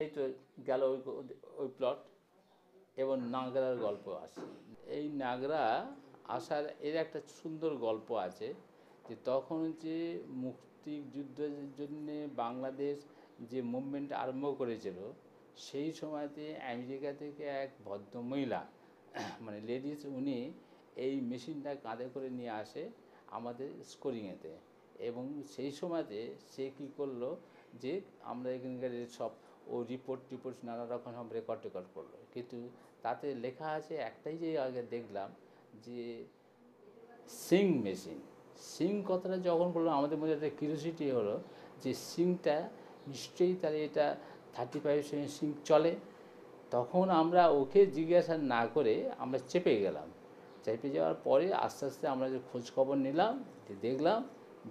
এই তো গেল ওই প্লট এবং নাগরার গল্প আসে। এই নাগরা আসার এর একটা সুন্দর গল্প আছে যে তখন যে মুক্তিযুদ্ধের জন্যে বাংলাদেশ যে মুভমেন্ট আরম্ভ করেছিল সেই সময়তে আমেরিকা থেকে এক ভদ্রমহিলা মানে লেডিস উনি এই মেশিনটা কাঁধে করে নিয়ে আসে আমাদের স্কোরিংয়েতে এবং সেই সময়তে সে কী করলো যে আমরা এখানকার সব ও রিপোর্ট নানা রকম সব রেকর্ড করলো কিন্তু তাতে লেখা আছে একটাই যে আগে দেখলাম যে সিং মেশিন। সিং কথাটা যখন বললো আমাদের মধ্যে একটা কিউরিওসিটি হলো যে সিংটা নিশ্চয়ই তাহলে এটা 35 সিং চলে। তখন আমরা ওকে জিজ্ঞাসা না করে আমরা চেপে গেলাম। চেপে যাওয়ার পরে আস্তে আস্তে আমরা যে খোঁজ খবর নিলাম দেখলাম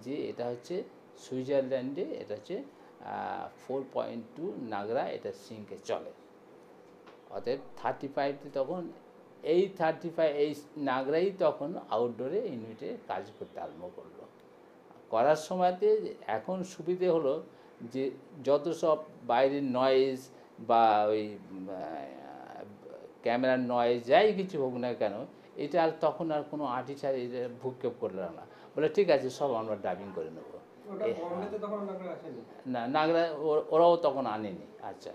যে এটা হচ্ছে সুইজারল্যান্ডে এটা হচ্ছে 4.2 নাগরা এটা সিংকে চলে। অতএব 35 তখন এই 35 এই নাগরাই তখন আউটডোরে ইউনিটে কাজ করতে আরম্ভ করলো। করার সময়তে এখন সুবিধে হলো যে যত সব বাইরের নয়েজ বা ওই ক্যামেরার নয়েজ যাই কিছু হোক না কেন এটা আর তখন আর কোনো আর্টিস্ট এটা ভূক্ষেপ করলো না, বলে ঠিক আছে সব আমরা ডাবিং করে নেবো। না নাগরা ওরাও তখন আনেনি। আচ্ছা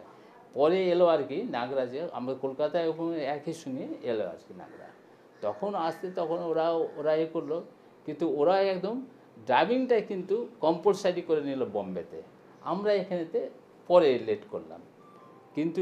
পরে এলো আর কি নাগরা, যে আমরা কলকাতায় ওখানে একই সঙ্গে এলো আর কি নাগরা। তখন আসতে তখন ওরা এ করলো কিন্তু ওরা একদম ড্রাইভিংটাই কিন্তু কম্পালসারি করে নিল বম্বেতে, আমরা এখানেতে পরে লেট করলাম। কিন্তু